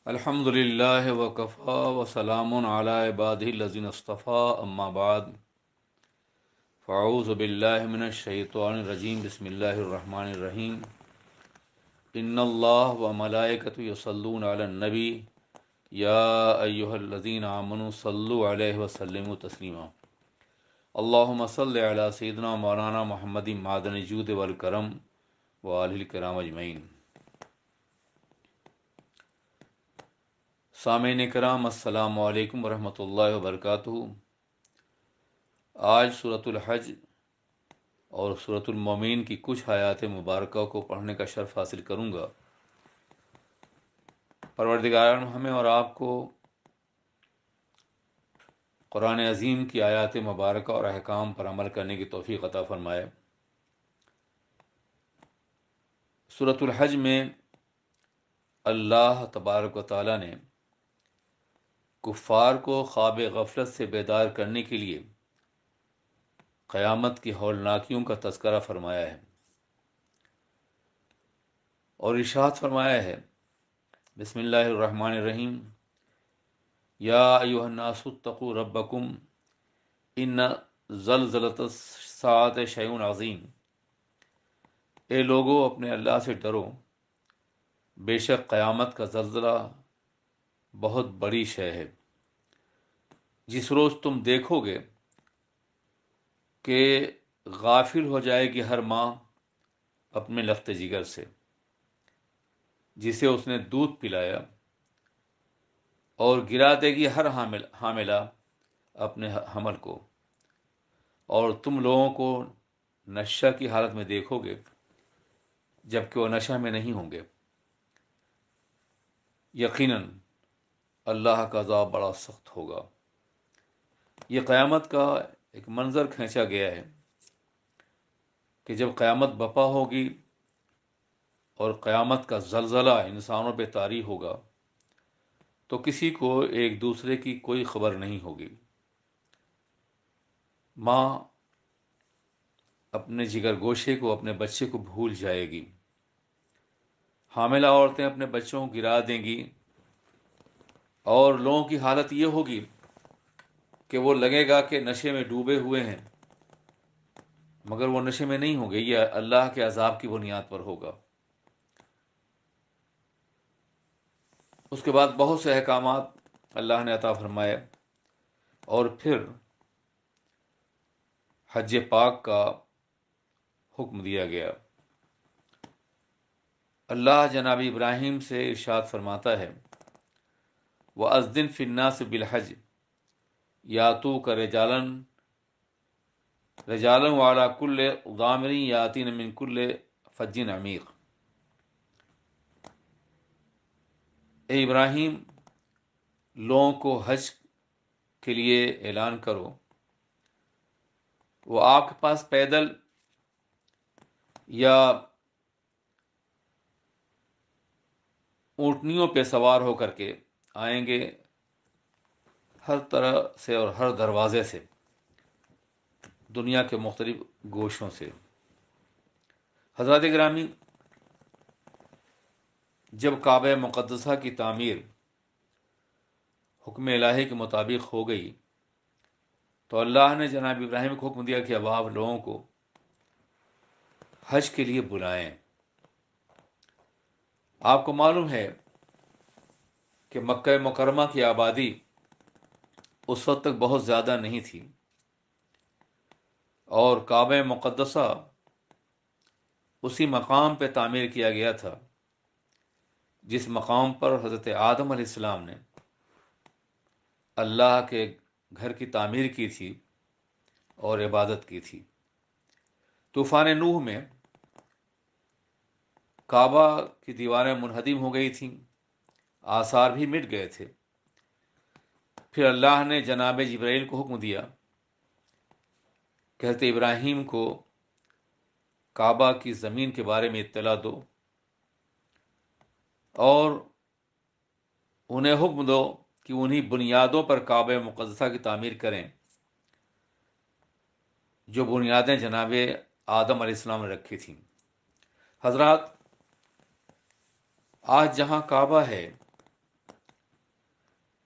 الحمد للہ وکفا وسلام علی عبادہ الذین اصطفیٰ اما بعد فاعوذ باللہ من الشیطان الرجیم بسم اللہ الرحمن الرحیم ان اللہ وملائکتہ یصلون علی النبی یا ایہا الذین آمنوا صلوا علیہ وسلموا تسلیما اللہم صل علی سیدنا مولانا محمد معدن الجود والکرم وآلہ الکرام اجمعین۔ سامعین کرام، السلام علیکم ورحمۃ اللہ وبرکاتہ۔ آج سورۃ الحج اور سورۃ المومنین کی کچھ آیات مبارکہ کو پڑھنے کا شرف حاصل کروں گا۔ پروردگار ہمیں اور آپ کو قرآن عظیم کی آیات مبارکہ اور احکام پر عمل کرنے کی توفیق عطا فرمائے۔ سورۃ الحج میں اللہ تبارک و تعالیٰ نے کفار کو خواب غفلت سے بیدار کرنے کے لیے قیامت کی ہولناکیوں کا تذکرہ فرمایا ہے اور ارشاد فرمایا ہے، بسم اللہ الرحمن الرحیم، یا ایھا الناس اتقوا ربکم ان زلزلۃ الساعۃ شیء عظیم۔ اے لوگو، اپنے اللہ سے ڈرو، بے شک قیامت کا زلزلہ بہت بڑی شے ہے۔ جس روز تم دیکھو گے کہ غافل ہو جائے گی ہر ماں اپنے لفت جگر سے جسے اس نے دودھ پلایا، اور گرا دے گی ہر حاملہ اپنے حمل کو، اور تم لوگوں کو نشہ کی حالت میں دیکھو گے جبکہ وہ نشہ میں نہیں ہوں گے۔ یقیناً اللہ کا عذاب بڑا سخت ہوگا۔ یہ قیامت کا ایک منظر کھینچا گیا ہے کہ جب قیامت بپا ہوگی اور قیامت کا زلزلہ انسانوں پہ طاری ہوگا تو کسی کو ایک دوسرے کی کوئی خبر نہیں ہوگی۔ ماں اپنے جگر گوشے کو، اپنے بچے کو بھول جائے گی۔ حاملہ عورتیں اپنے بچوں کو گرا دیں گی، اور لوگوں کی حالت یہ ہوگی کہ وہ لگے گا کہ نشے میں ڈوبے ہوئے ہیں، مگر وہ نشے میں نہیں ہوں گے۔ یہ اللہ کے عذاب کی بنیاد پر ہوگا۔ اس کے بعد بہت سے احکامات اللہ نے عطا فرمائے، اور پھر حج پاک کا حکم دیا گیا۔ اللہ جناب ابراہیم سے ارشاد فرماتا ہے، وَأَذِّن فِي النَّاسِ بِالْحَجِّ يَأْتُوكَ رِجَالًا وَعَلَىٰ كُلِّ ضَامِرٍ يَأْتِينَ مِنْ كُلِّ فَجٍّ عَمِيقٍ۔ اے ابراہیم، لوگوں کو حج کے لیے اعلان کرو، وہ آپ کے پاس پیدل یا اونٹنیوں پہ سوار ہو کر کے آئیں گے، ہر طرح سے اور ہر دروازے سے، دنیا کے مختلف گوشوں سے۔ حضرات گرامی، جب کعبہ مقدسہ کی تعمیر حکم الہی کے مطابق ہو گئی تو اللہ نے جناب ابراہیم کو حکم دیا کہ اب آپ لوگوں کو حج کے لیے بلائیں۔ آپ کو معلوم ہے کہ مکہ مکرمہ کی آبادی اس وقت تک بہت زیادہ نہیں تھی، اور کعبہ مقدسہ اسی مقام پہ تعمیر کیا گیا تھا جس مقام پر حضرت آدم علیہ السلام نے اللہ کے گھر کی تعمیر کی تھی اور عبادت کی تھی۔ طوفان نوح میں کعبہ کی دیواریں منہدم ہو گئی تھیں، آثار بھی مٹ گئے تھے۔ پھر اللہ نے جناب جبرائیل کو حکم دیا کہ حضرت ابراہیم کو کعبہ کی زمین کے بارے میں اطلاع دو، اور انہیں حکم دو کہ انہی بنیادوں پر کعبہ مقدسہ کی تعمیر کریں جو بنیادیں جناب آدم علیہ السلام نے رکھی تھیں۔ حضرات، آج جہاں کعبہ ہے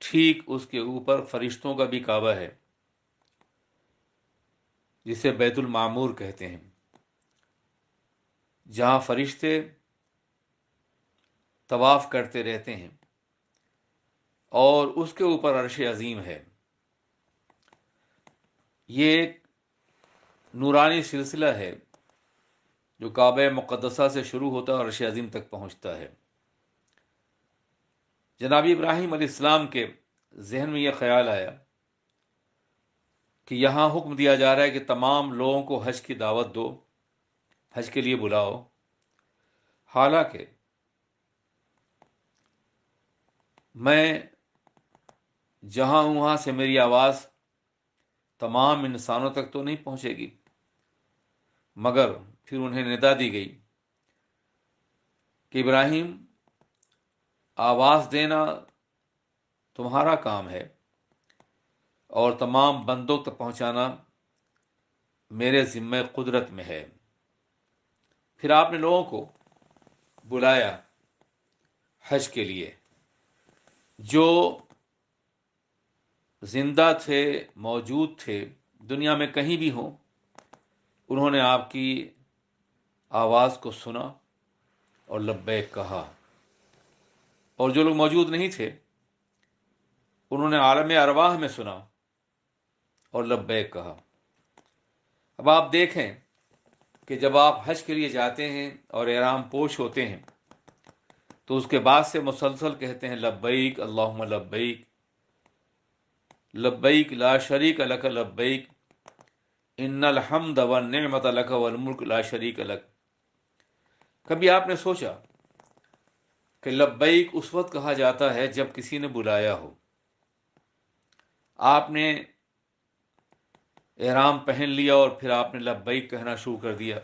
ٹھیک اس کے اوپر فرشتوں کا بھی کعبہ ہے، جسے بیت المعمور کہتے ہیں، جہاں فرشتے طواف کرتے رہتے ہیں، اور اس کے اوپر عرش عظیم ہے۔ یہ ایک نورانی سلسلہ ہے جو کعبہ مقدسہ سے شروع ہوتا ہے اور عرش عظیم تک پہنچتا ہے۔ جناب ابراہیم علیہ السلام کے ذہن میں یہ خیال آیا کہ یہاں حکم دیا جا رہا ہے کہ تمام لوگوں کو حج کی دعوت دو، حج کے لیے بلاؤ، حالانکہ میں جہاں ہوں وہاں سے میری آواز تمام انسانوں تک تو نہیں پہنچے گی، مگر پھر انہیں ندا دی گئی کہ ابراہیم، آواز دینا تمہارا کام ہے اور تمام بندوں تک پہنچانا میرے ذمہ قدرت میں ہے۔ پھر آپ نے لوگوں کو بلایا حج کے لیے، جو زندہ تھے، موجود تھے، دنیا میں کہیں بھی ہوں، انہوں نے آپ کی آواز کو سنا اور لبیک کہا، اور جو لوگ موجود نہیں تھے انہوں نے عالم ارواح میں سنا اور لبیک کہا۔ اب آپ دیکھیں کہ جب آپ حج کے لیے جاتے ہیں اور احرام پوش ہوتے ہیں تو اس کے بعد سے مسلسل کہتے ہیں لبیک اللہم لبیک، لبیک لا شریک لک لبیک، ان الحمد والنعمت لک والملک لا شریک لک۔ کبھی آپ نے سوچا کہ لبیک اس وقت کہا جاتا ہے جب کسی نے بلایا ہو؟ آپ نے احرام پہن لیا اور پھر آپ نے لبیک کہنا شروع کر دیا،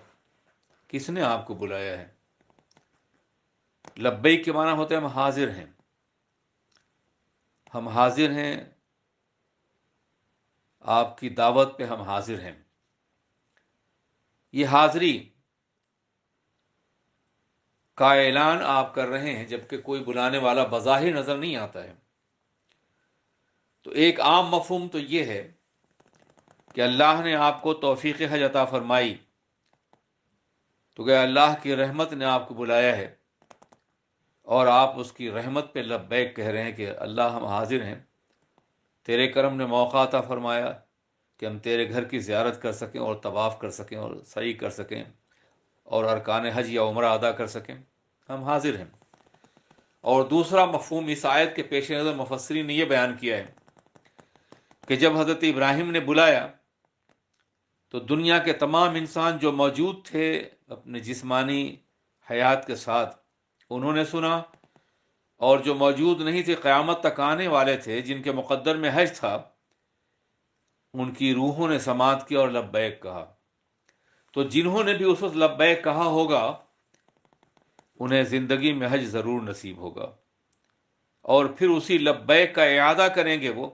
کس نے آپ کو بلایا ہے؟ لبیک کے معنی ہوتا ہے ہم حاضر ہیں، ہم حاضر ہیں، آپ کی دعوت پہ ہم حاضر ہیں۔ یہ حاضری کا اعلان آپ کر رہے ہیں جبکہ کوئی بلانے والا بظاہر نظر نہیں آتا ہے۔ تو ایک عام مفہوم تو یہ ہے کہ اللہ نے آپ کو توفیق حج عطا فرمائی، تو کہ اللہ کی رحمت نے آپ کو بلایا ہے اور آپ اس کی رحمت پہ لبیک کہہ رہے ہیں کہ اللہ ہم حاضر ہیں، تیرے کرم نے موقع عطا فرمایا کہ ہم تیرے گھر کی زیارت کر سکیں اور طواف کر سکیں اور سعی کر سکیں اور ارکان حج یا عمرہ ادا کر سکیں، ہم حاضر ہیں۔ اور دوسرا مفہوم اس آیت کے پیش نظر مفسرین نے یہ بیان کیا ہے کہ جب حضرت ابراہیم نے بلایا تو دنیا کے تمام انسان جو موجود تھے اپنے جسمانی حیات کے ساتھ، انہوں نے سنا، اور جو موجود نہیں تھے، قیامت تک آنے والے تھے، جن کے مقدر میں حج تھا، ان کی روحوں نے سماعت کیا اور لبیک کہا۔ تو جنہوں نے بھی اس وقت لبیک کہا ہوگا انہیں زندگی میں حج ضرور نصیب ہوگا، اور پھر اسی لبیک کا اعادہ کریں گے وہ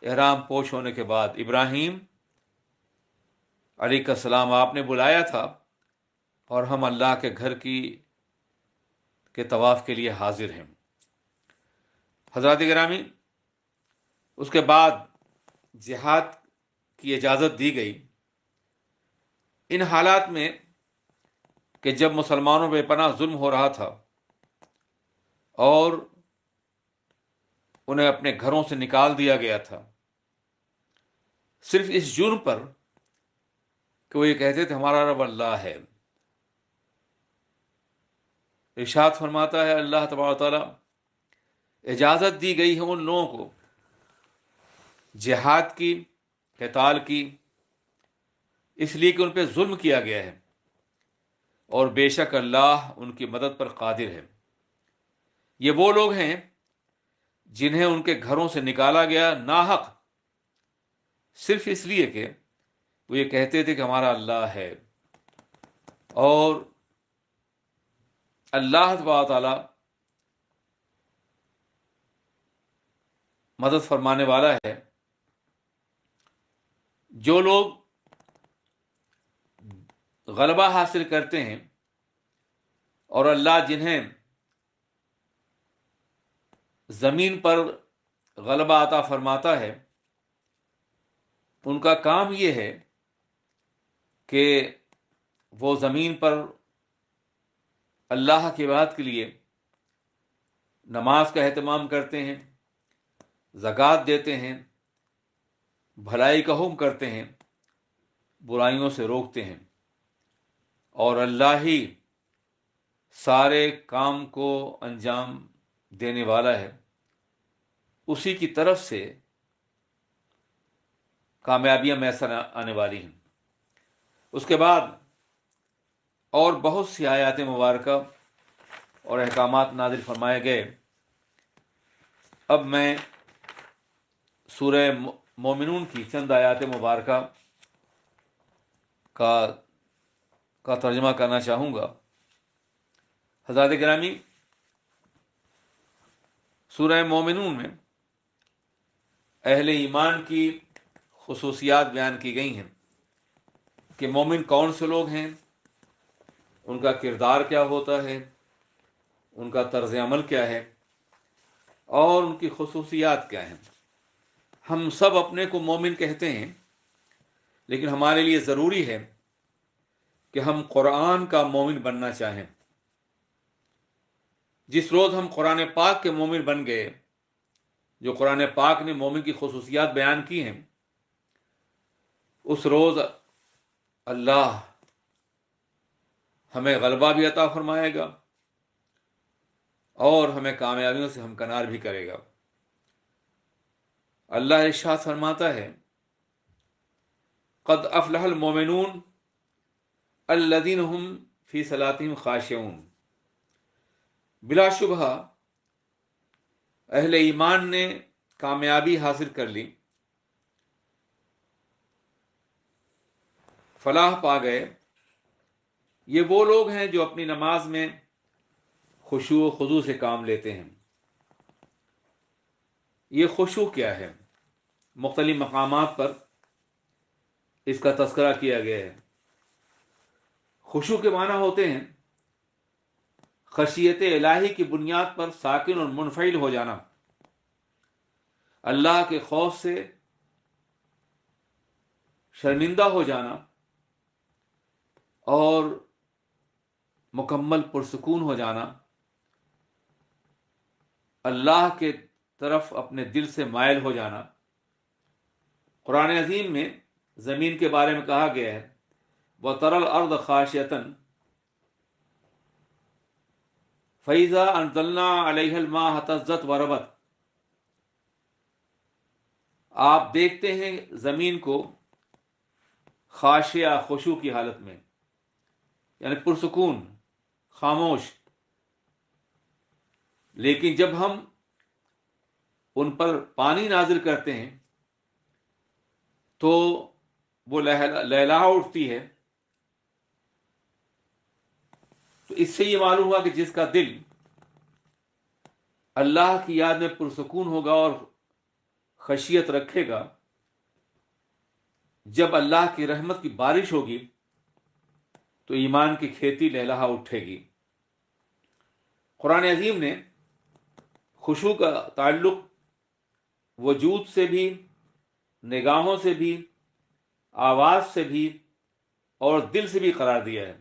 احرام پوش ہونے کے بعد۔ ابراہیم علیہ السلام، آپ نے بلایا تھا اور ہم اللہ کے گھر کے طواف کے لیے حاضر ہیں۔ حضرات گرامی، اس کے بعد جہاد کی اجازت دی گئی۔ ان حالات میں کہ جب مسلمانوں پہ پناہ ظلم ہو رہا تھا اور انہیں اپنے گھروں سے نکال دیا گیا تھا، صرف اس جرم پر کہ وہ یہ کہتے تھے ہمارا رب اللہ ہے۔ ارشاد فرماتا ہے اللہ تبارک و تعالیٰ، اجازت دی گئی ہے ان لوگوں کو جہاد کی، قتال کی، اس لیے کہ ان پہ ظلم کیا گیا ہے، اور بے شک اللہ ان کی مدد پر قادر ہے۔ یہ وہ لوگ ہیں جنہیں ان کے گھروں سے نکالا گیا ناحق، صرف اس لیے کہ وہ یہ کہتے تھے کہ ہمارا اللہ ہے، اور اللہ تبارک و تعالیٰ مدد فرمانے والا ہے۔ جو لوگ غلبہ حاصل کرتے ہیں اور اللہ جنہیں زمین پر غلبہ عطا فرماتا ہے ان کا کام یہ ہے کہ وہ زمین پر اللہ کی عبادت کے لیے نماز کا اہتمام کرتے ہیں، زکوٰۃ دیتے ہیں، بھلائی کا حکم کرتے ہیں، برائیوں سے روکتے ہیں، اور اللہ ہی سارے کام کو انجام دینے والا ہے، اسی کی طرف سے کامیابیاں میسر آنے والی ہیں۔ اس کے بعد اور بہت سی آیات مبارکہ اور احکامات نازل فرمائے گئے۔ اب میں سورہ مومنون کی چند آیات مبارکہ کا ترجمہ کرنا چاہوں گا۔ حضرات گرامی، سورہ مومنون میں اہل ایمان کی خصوصیات بیان کی گئی ہیں کہ مومن کون سے لوگ ہیں، ان کا کردار کیا ہوتا ہے، ان کا طرز عمل کیا ہے، اور ان کی خصوصیات کیا ہیں۔ ہم سب اپنے کو مومن کہتے ہیں، لیکن ہمارے لیے ضروری ہے کہ ہم قرآن کا مومن بننا چاہیں۔ جس روز ہم قرآن پاک کے مومن بن گئے، جو قرآن پاک نے مومن کی خصوصیات بیان کی ہیں، اس روز اللہ ہمیں غلبہ بھی عطا فرمائے گا اور ہمیں کامیابیوں سے ہمکنار بھی کرے گا۔ اللہ ارشاد فرماتا ہے، قد افلح المومنون الذین هم فی صلاتهم خاشعون۔ بلا شبہ اہل ایمان نے کامیابی حاصل کر لی، فلاح پا گئے۔ یہ وہ لوگ ہیں جو اپنی نماز میں خشوع و خضوع سے کام لیتے ہیں۔ یہ خشوع کیا ہے؟ مختلف مقامات پر اس کا تذکرہ کیا گیا ہے۔ خشوع کے معنی ہوتے ہیں خشیت الہی کی بنیاد پر ساکن اور منفعل ہو جانا، اللہ کے خوف سے شرمندہ ہو جانا اور مکمل پرسکون ہو جانا، اللہ کے طرف اپنے دل سے مائل ہو جانا۔ قرآن عظیم میں زمین کے بارے میں کہا گیا ہے، وَتَرَى الْأَرْضَ خَاشِعَةً فَإِذَا أَنزَلْنَا عَلَيْهَا الْمَاءَ اهْتَزَّتْ وَرَبَتْ۔ آپ دیکھتے ہیں زمین کو خاشعہ، خشوع کی حالت میں، یعنی پرسکون، خاموش، لیکن جب ہم ان پر پانی نازل کرتے ہیں تو وہ لہلہا اٹھتی ہے۔ تو اس سے یہ معلوم ہوا کہ جس کا دل اللہ کی یاد میں پرسکون ہوگا اور خشیت رکھے گا، جب اللہ کی رحمت کی بارش ہوگی تو ایمان کی کھیتی لہلہا اٹھے گی۔ قرآن عظیم نے خشوع کا تعلق وجود سے بھی، نگاہوں سے بھی، آواز سے بھی اور دل سے بھی قرار دیا ہے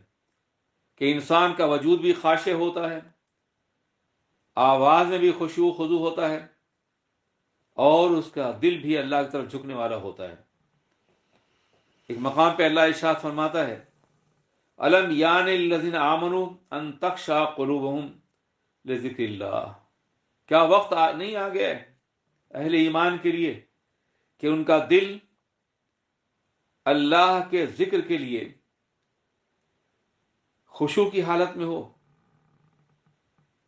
کہ انسان کا وجود بھی خاشع ہوتا ہے، آواز میں بھی خشوع و خضوع ہوتا ہے، اور اس کا دل بھی اللہ کی طرف جھکنے والا ہوتا ہے۔ ایک مقام پہ اللہ ارشاد فرماتا ہے، الم یان للذین آمنوا ان تخشع قلوبہم لذکر اللہ۔ کیا وقت نہیں آ گیا ہے اہل ایمان کے لیے کہ ان کا دل اللہ کے ذکر کے لیے خشوع کی حالت میں ہو،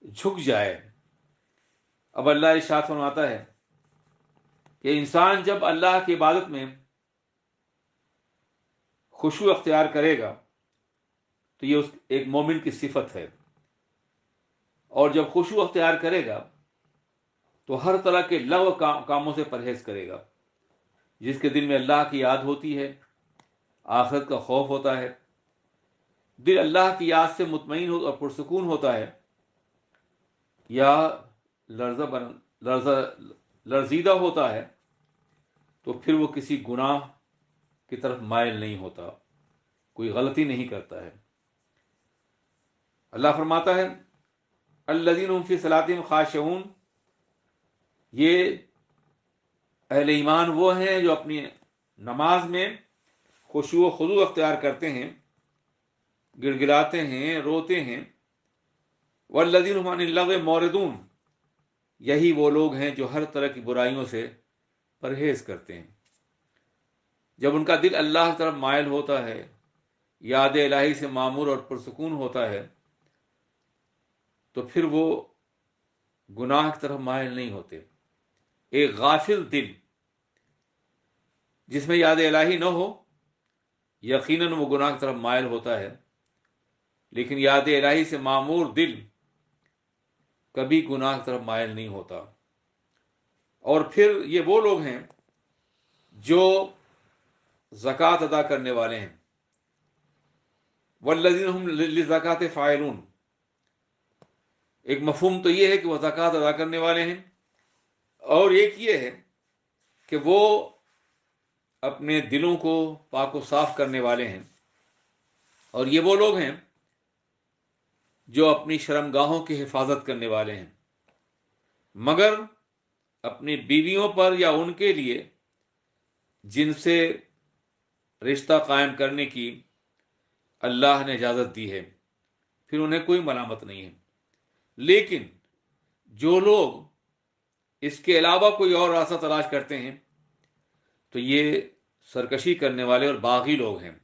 جھک جائے۔ اب اللہ ارشاد فرماتا ہے کہ انسان جب اللہ کی عبادت میں خشوع اختیار کرے گا تو یہ ایک مومن کی صفت ہے، اور جب خشوع اختیار کرے گا تو ہر طرح کے لغو کاموں سے پرہیز کرے گا۔ جس کے دل میں اللہ کی یاد ہوتی ہے، آخرت کا خوف ہوتا ہے، دل اللہ کی یاد سے مطمئن اور پرسکون ہوتا ہے، یا لرزہ لرزیدہ ہوتا ہے تو پھر وہ کسی گناہ کی طرف مائل نہیں ہوتا، کوئی غلطی نہیں کرتا ہے۔ اللہ فرماتا ہے الذین هم فی صلاتہم خاشعون، یہ اہل ایمان وہ ہیں جو اپنی نماز میں خشوع و خضوع اختیار کرتے ہیں، گڑ گڑاتے ہیں، روتے ہیں۔ والذین هم عن اللغو معرضون، یہی وہ لوگ ہیں جو ہر طرح کی برائیوں سے پرہیز کرتے ہیں۔ جب ان کا دل اللہ کی طرف مائل ہوتا ہے، یاد الہی سے معمور اور پرسکون ہوتا ہے، تو پھر وہ گناہ کی طرف مائل نہیں ہوتے۔ ایک غافل دل جس میں یاد الہی نہ ہو، یقیناً وہ گناہ کی طرف مائل ہوتا ہے، لیکن یاد الہی سے معمور دل کبھی گناہ کی طرف مائل نہیں ہوتا۔ اور پھر یہ وہ لوگ ہیں جو زکوٰۃ ادا کرنے والے ہیں۔ والذین هم للزکوٰۃ فاعلون، ایک مفہوم تو یہ ہے کہ وہ زکوٰۃ ادا کرنے والے ہیں، اور ایک یہ ہے کہ وہ اپنے دلوں کو پاک و صاف کرنے والے ہیں، اور یہ وہ لوگ ہیں جو اپنی شرمگاہوں کی حفاظت کرنے والے ہیں، مگر اپنی بیویوں پر یا ان کے لیے جن سے رشتہ قائم کرنے کی اللہ نے اجازت دی ہے، پھر انہیں کوئی ملامت نہیں ہے۔ لیکن جو لوگ اس کے علاوہ کوئی اور راستہ تلاش کرتے ہیں تو یہ سرکشی کرنے والے اور باغی لوگ ہیں۔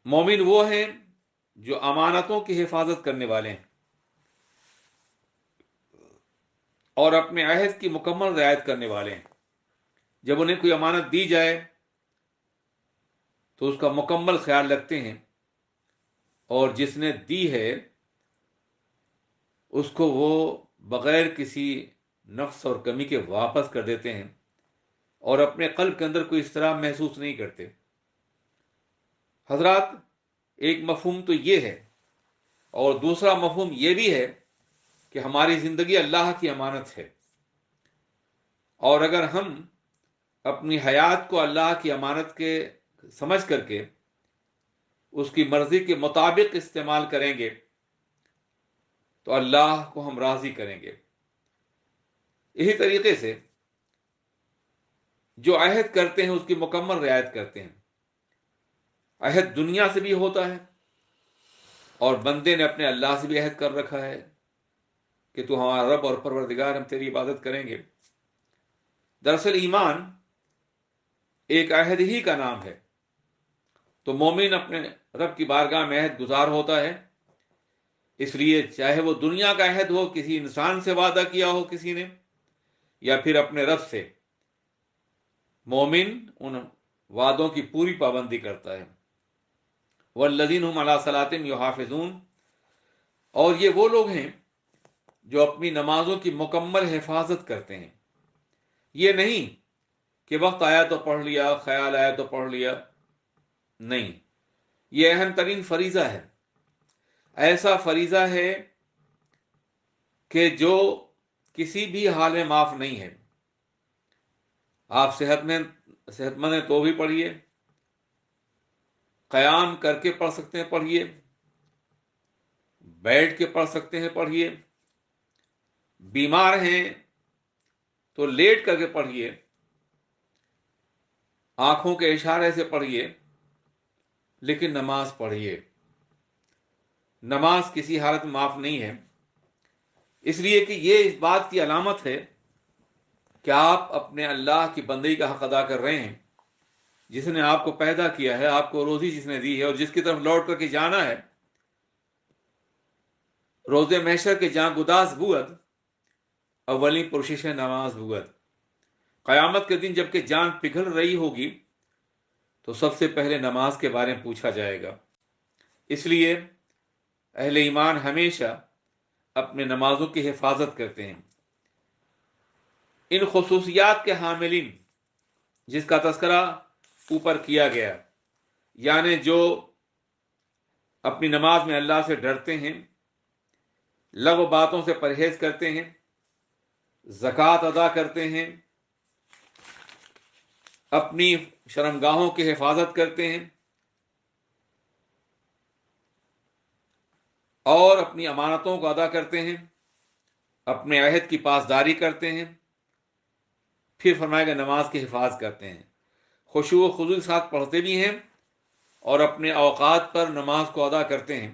مومن وہ ہیں جو امانتوں کی حفاظت کرنے والے ہیں اور اپنے عہد کی مکمل رعایت کرنے والے ہیں۔ جب انہیں کوئی امانت دی جائے تو اس کا مکمل خیال رکھتے ہیں، اور جس نے دی ہے اس کو وہ بغیر کسی نقص اور کمی کے واپس کر دیتے ہیں، اور اپنے قلب کے اندر کوئی اضطراب محسوس نہیں کرتے۔ حضرات، ایک مفہوم تو یہ ہے، اور دوسرا مفہوم یہ بھی ہے کہ ہماری زندگی اللہ کی امانت ہے، اور اگر ہم اپنی حیات کو اللہ کی امانت کے سمجھ کر کے اس کی مرضی کے مطابق استعمال کریں گے تو اللہ کو ہم راضی کریں گے۔ اسی طریقے سے جو عہد کرتے ہیں اس کی مکمل رعایت کرتے ہیں۔ عہد دنیا سے بھی ہوتا ہے، اور بندے نے اپنے اللہ سے بھی عہد کر رکھا ہے کہ تو ہمارا رب اور پروردگار، ہم تیری عبادت کریں گے۔ دراصل ایمان ایک عہد ہی کا نام ہے، تو مومن اپنے رب کی بارگاہ میں عہد گزار ہوتا ہے، اس لیے چاہے وہ دنیا کا عہد ہو، کسی انسان سے وعدہ کیا ہو کسی نے، یا پھر اپنے رب سے، مومن ان وعدوں کی پوری پابندی کرتا ہے۔ والذین هم علی صلاتہم یحافظون، اور یہ وہ لوگ ہیں جو اپنی نمازوں کی مکمل حفاظت کرتے ہیں۔ یہ نہیں کہ وقت آیا تو پڑھ لیا، خیال آیا تو پڑھ لیا، نہیں، یہ اہم ترین فریضہ ہے۔ ایسا فریضہ ہے کہ جو کسی بھی حال میں معاف نہیں ہے۔ آپ صحت مند ہیں تو بھی پڑھیے، قیام کر کے پڑھ سکتے ہیں پڑھیے، بیٹھ کے پڑھ سکتے ہیں پڑھیے، بیمار ہیں تو لیٹ کر کے پڑھیے، آنکھوں کے اشارے سے پڑھیے، لیکن نماز پڑھیے۔ نماز کسی حالت میں معاف نہیں ہے، اس لیے کہ یہ اس بات کی علامت ہے کہ آپ اپنے اللہ کی بندگی کا حق ادا کر رہے ہیں، جس نے آپ کو پیدا کیا ہے، آپ کو روزی جس نے دی ہے، اور جس کی طرف لوٹ کر کے جانا ہے۔ روز محشر کے جاں گداز بود، اولی پرشش نماز بود۔ قیامت کے دن جب کہ جان پگھل رہی ہوگی تو سب سے پہلے نماز کے بارے میں پوچھا جائے گا۔ اس لیے اہل ایمان ہمیشہ اپنے نمازوں کی حفاظت کرتے ہیں۔ ان خصوصیات کے حاملین جس کا تذکرہ اوپر کیا گیا، یعنی جو اپنی نماز میں اللہ سے ڈرتے ہیں، لغو باتوں سے پرہیز کرتے ہیں، زکوٰۃ ادا کرتے ہیں، اپنی شرمگاہوں کی حفاظت کرتے ہیں، اور اپنی امانتوں کو ادا کرتے ہیں، اپنے عہد کی پاسداری کرتے ہیں، پھر فرمائے گا نماز کی حفاظت کرتے ہیں، خشوع و خضوع کے ساتھ پڑھتے بھی ہیں اور اپنے اوقات پر نماز کو ادا کرتے ہیں،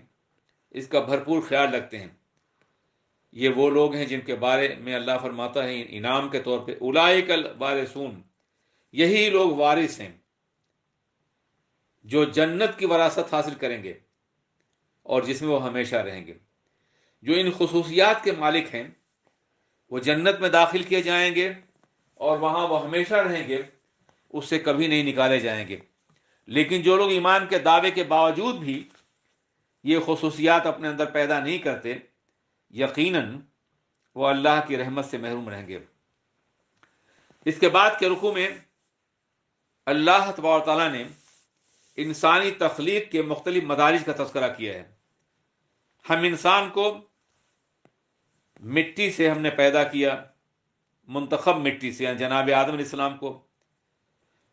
اس کا بھرپور خیال رکھتے ہیں، یہ وہ لوگ ہیں جن کے بارے میں اللہ فرماتا ہے انعام کے طور پہ اولئک الوارثون، یہی لوگ وارث ہیں جو جنت کی وراثت حاصل کریں گے اور جس میں وہ ہمیشہ رہیں گے۔ جو ان خصوصیات کے مالک ہیں وہ جنت میں داخل کیے جائیں گے اور وہاں وہ ہمیشہ رہیں گے، اس سے کبھی نہیں نکالے جائیں گے۔ لیکن جو لوگ ایمان کے دعوے کے باوجود بھی یہ خصوصیات اپنے اندر پیدا نہیں کرتے، یقیناً وہ اللہ کی رحمت سے محروم رہیں گے۔ اس کے بعد کے رکوع میں اللہ تبارک و تعالیٰ نے انسانی تخلیق کے مختلف مدارج کا تذکرہ کیا ہے۔ ہم انسان کو مٹی سے ہم نے پیدا کیا، منتخب مٹی سے، یعنی جناب آدم علیہ السلام کو،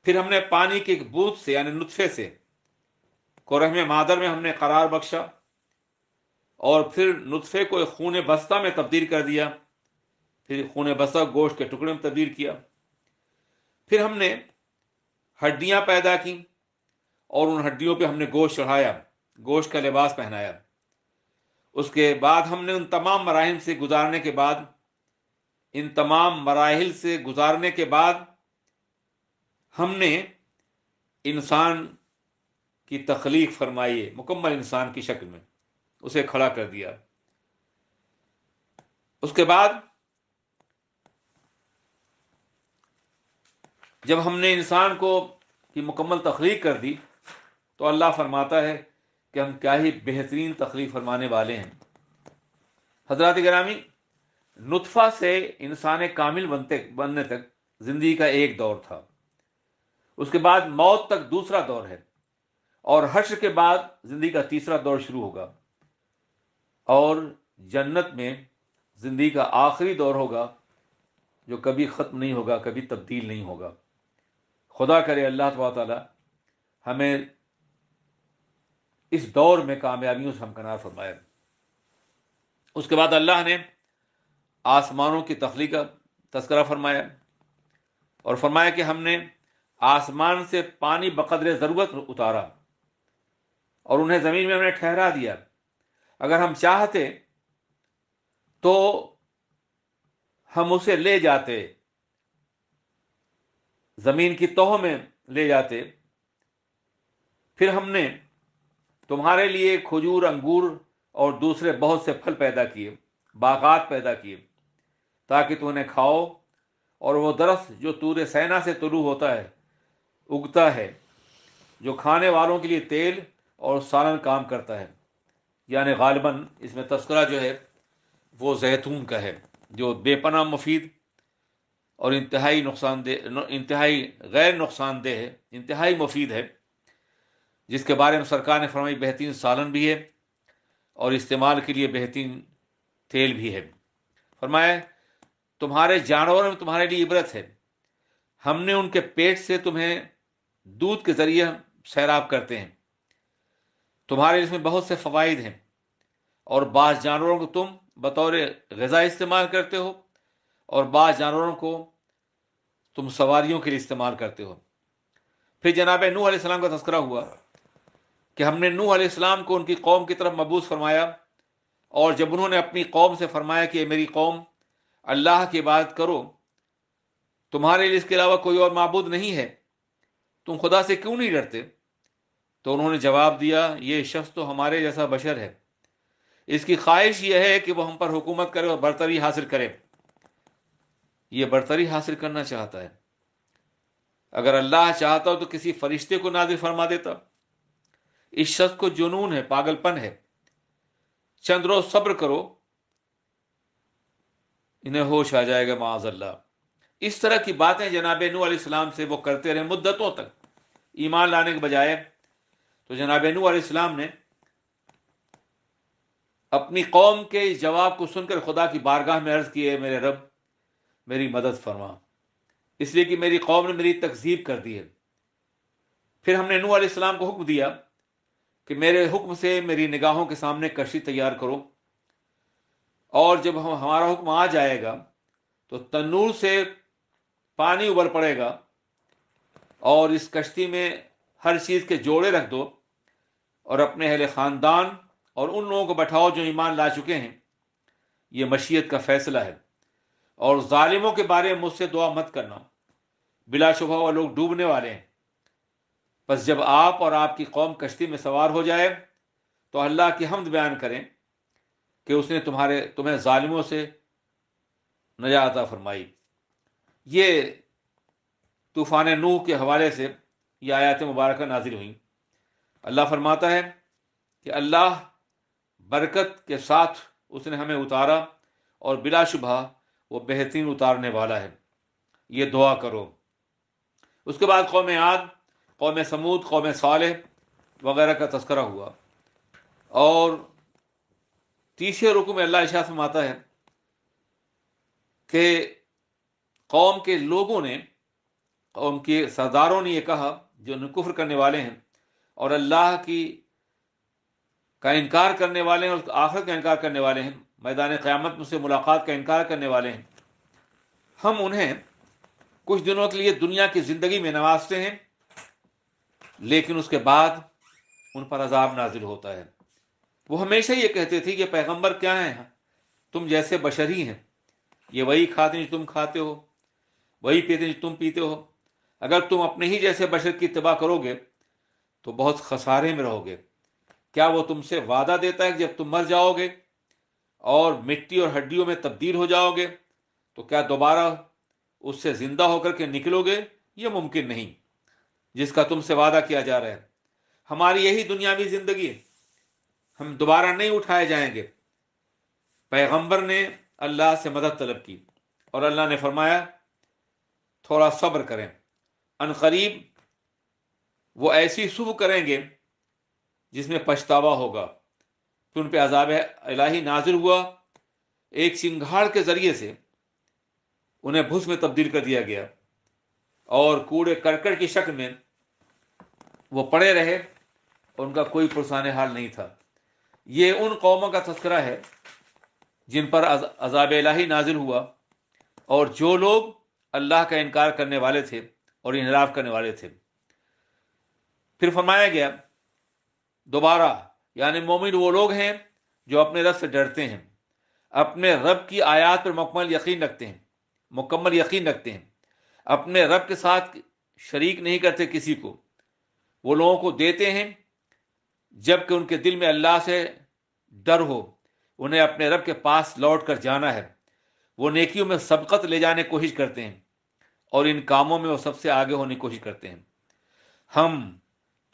پھر ہم نے پانی کی ایک بوند سے یعنی نطفے سے کو رحم مادر میں ہم نے قرار بخشا، اور پھر نطفے کو ایک خون بستہ میں تبدیل کر دیا، پھر خون بستہ گوشت کے ٹکڑے میں تبدیل کیا، پھر ہم نے ہڈیاں پیدا کی اور ان ہڈیوں پہ ہم نے گوشت چڑھایا، گوشت کا لباس پہنایا۔ اس کے بعد ہم نے ان تمام مراحل سے گزارنے کے بعد ہم نے انسان کی تخلیق فرمائی ہے، مکمل انسان کی شکل میں اسے کھڑا کر دیا۔ اس کے بعد جب ہم نے انسان کو کی مکمل تخلیق کر دی تو اللہ فرماتا ہے کہ ہم کیا ہی بہترین تخلیق فرمانے والے ہیں۔ حضرات گرامی، نطفہ سے انسان کامل بننے تک زندگی کا ایک دور تھا، اس کے بعد موت تک دوسرا دور ہے، اور حشر کے بعد زندگی کا تیسرا دور شروع ہوگا، اور جنت میں زندگی کا آخری دور ہوگا جو کبھی ختم نہیں ہوگا، کبھی تبدیل نہیں ہوگا۔ خدا کرے اللہ تبارک تعالیٰ ہمیں اس دور میں کامیابیوں سے ہمکنار فرمائے۔ اس کے بعد اللہ نے آسمانوں کی تخلیق کا تذکرہ فرمایا اور فرمایا کہ ہم نے آسمان سے پانی بقدر ضرورت اتارا اور انہیں زمین میں ہم نے ٹھہرا دیا۔ اگر ہم چاہتے تو ہم اسے لے جاتے، زمین کی تہہ میں لے جاتے، پھر ہم نے تمہارے لیے کھجور، انگور اور دوسرے بہت سے پھل پیدا کیے، باغات پیدا کیے تاکہ تم انہیں کھاؤ، اور وہ درخت جو طور سینا سے طلوع ہوتا ہے، اگتا ہے، جو کھانے والوں کے لیے تیل اور سالن کام کرتا ہے، یعنی غالباً اس میں تذکرہ جو ہے وہ زیتون کا ہے، جو بے پناہ مفید اور انتہائی غیر نقصان دہ ہے، انتہائی مفید ہے، جس کے بارے میں سرکار نے فرمائی بہترین سالن بھی ہے اور استعمال کے لیے بہترین تیل بھی ہے۔ فرمایا تمہارے جانوروں میں تمہارے لیے عبرت ہے، ہم نے ان کے پیٹ سے تمہیں دودھ کے ذریعے سیراب کرتے ہیں، تمہارے اس میں بہت سے فوائد ہیں، اور بعض جانوروں کو تم بطور غذا استعمال کرتے ہو اور بعض جانوروں کو تم سواریوں کے لیے استعمال کرتے ہو۔ پھر جناب نوح علیہ السلام کا تذکرہ ہوا کہ ہم نے نوح علیہ السلام کو ان کی قوم کی طرف مبعوث فرمایا، اور جب انہوں نے اپنی قوم سے فرمایا کہ میری قوم اللہ کی عبادت کرو، تمہارے لیے اس کے علاوہ کوئی اور معبود نہیں ہے، تم خدا سے کیوں نہیں ڈرتے؟ تو انہوں نے جواب دیا یہ شخص تو ہمارے جیسا بشر ہے، اس کی خواہش یہ ہے کہ وہ ہم پر حکومت کرے اور برتری حاصل کرے، یہ برتری حاصل کرنا چاہتا ہے۔ اگر اللہ چاہتا ہو تو کسی فرشتے کو نازل فرما دیتا۔ اس شخص کو جنون ہے، پاگل پن ہے، چند روز صبر کرو، انہیں ہوش آ جائے گا معاذ اللہ۔ اس طرح کی باتیں جناب نوح علیہ السلام سے وہ کرتے رہے مدتوں تک، ایمان لانے کے بجائے۔ تو جناب نوح علیہ السلام نے اپنی قوم کے اس جواب کو سن کر خدا کی بارگاہ میں عرض کی ہے میرے رب، میری مدد فرما، اس لیے کہ میری قوم نے میری تکذیب کر دی ہے۔ پھر ہم نے نوح علیہ السلام کو حکم دیا کہ میرے حکم سے میری نگاہوں کے سامنے کشتی تیار کرو، اور جب ہمارا حکم آ جائے گا تو تنور سے پانی ابل پڑے گا، اور اس کشتی میں ہر چیز کے جوڑے رکھ دو، اور اپنے اہل خاندان اور ان لوگوں کو بٹھاؤ جو ایمان لا چکے ہیں، یہ مشیت کا فیصلہ ہے، اور ظالموں کے بارے میں مجھ سے دعا مت کرنا، بلا شبہ وہ لوگ ڈوبنے والے ہیں۔ بس جب آپ اور آپ کی قوم کشتی میں سوار ہو جائے تو اللہ کی حمد بیان کریں کہ اس نے تمہیں ظالموں سے نجات عطا فرمائی۔ یہ طوفان نوح کے حوالے سے یہ آیات مبارکہ نازل ہوئیں۔ اللہ فرماتا ہے کہ اللہ برکت کے ساتھ اس نے ہمیں اتارا، اور بلا شبہ وہ بہترین اتارنے والا ہے، یہ دعا کرو۔ اس کے بعد قوم عاد، قوم سمود، قوم صالح وغیرہ کا تذکرہ ہوا، اور تیسرے رکوع میں اللہ ارشاد فرماتا ہے کہ قوم کے لوگوں نے، قوم کے سرداروں نے یہ کہا جو کفر کرنے والے ہیں اور اللہ کا انکار کرنے والے ہیں، اور آخرت کا انکار کرنے والے ہیں، میدان قیامت میں سے ملاقات کا انکار کرنے والے ہیں، ہم انہیں کچھ دنوں کے لیے دنیا کی زندگی میں نوازتے ہیں، لیکن اس کے بعد ان پر عذاب نازل ہوتا ہے۔ وہ ہمیشہ یہ کہتے تھے کہ پیغمبر کیا ہیں، تم جیسے بشر ہی ہیں، یہ وہی کھاتے ہیں جو تم کھاتے ہو، وہی پیتے ہیں جو تم پیتے ہو، اگر تم اپنے ہی جیسے بشر کی اتباع کرو گے تو بہت خسارے میں رہو گے۔ کیا وہ تم سے وعدہ دیتا ہے کہ جب تم مر جاؤ گے اور مٹی اور ہڈیوں میں تبدیل ہو جاؤ گے تو کیا دوبارہ اس سے زندہ ہو کر کے نکلو گے؟ یہ ممکن نہیں جس کا تم سے وعدہ کیا جا رہا ہے۔ ہماری یہی دنیاوی زندگی ہے، ہم دوبارہ نہیں اٹھائے جائیں گے۔ پیغمبر نے اللہ سے مدد طلب کی اور اللہ نے فرمایا تھوڑا صبر کریں، ان قریب وہ ایسی صبح کریں گے جس میں پچھتاوا ہوگا۔ پھر ان پہ عذاب الہی نازل ہوا، ایک چنگھاڑ کے ذریعے سے انہیں بھس میں تبدیل کر دیا گیا، اور کوڑے کرکٹ کی شکل میں وہ پڑے رہے، اور ان کا کوئی پرسان حال نہیں تھا۔ یہ ان قوموں کا تذکرہ ہے جن پر عذاب الہی نازل ہوا، اور جو لوگ اللہ کا انکار کرنے والے تھے اور انحراف کرنے والے تھے۔ پھر فرمایا گیا دوبارہ، یعنی مومن وہ لوگ ہیں جو اپنے رب سے ڈرتے ہیں، اپنے رب کی آیات پر مکمل یقین رکھتے ہیں، اپنے رب کے ساتھ شریک نہیں کرتے کسی کو، وہ لوگوں کو دیتے ہیں جب کہ ان کے دل میں اللہ سے ڈر ہو، انہیں اپنے رب کے پاس لوٹ کر جانا ہے، وہ نیکیوں میں سبقت لے جانے کی کوشش کرتے ہیں، اور ان کاموں میں وہ سب سے آگے ہونے کی کوشش کرتے ہیں۔ ہم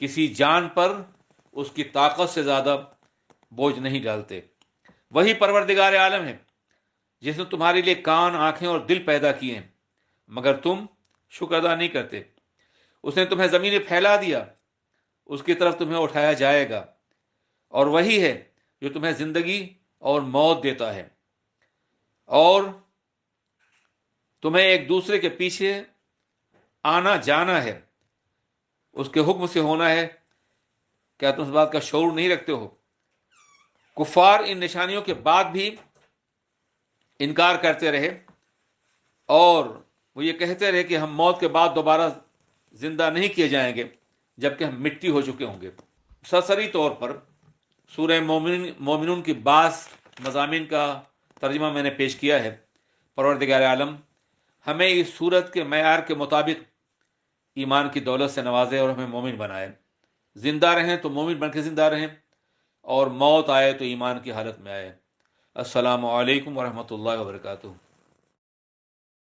کسی جان پر اس کی طاقت سے زیادہ بوجھ نہیں ڈالتے۔ وہی پروردگار عالم ہے جس نے تمہارے لیے کان، آنکھیں اور دل پیدا کیے ہیں، مگر تم شکر ادا نہیں کرتے۔ اس نے تمہیں زمین میں پھیلا دیا، اس کی طرف تمہیں اٹھایا جائے گا، اور وہی ہے جو تمہیں زندگی اور موت دیتا ہے، اور تمہیں ایک دوسرے کے پیچھے آنا جانا ہے، اس کے حکم سے ہونا ہے۔ کیا تم اس بات کا شعور نہیں رکھتے ہو؟ کفار ان نشانیوں کے بعد بھی انکار کرتے رہے، اور وہ یہ کہتے رہے کہ ہم موت کے بعد دوبارہ زندہ نہیں کیے جائیں گے جبکہ ہم مٹی ہو چکے ہوں گے۔ سرسری طور پر سورہ مومنون کی بعض مضامین کا ترجمہ میں نے پیش کیا ہے۔ پروردگار عالم ہمیں اس صورت کے معیار کے مطابق ایمان کی دولت سے نوازے اور ہمیں مومن بنائے۔ زندہ رہیں تو مومن بن کے زندہ رہیں، اور موت آئے تو ایمان کی حالت میں آئے۔ السلام علیکم ورحمۃ اللہ وبرکاتہ۔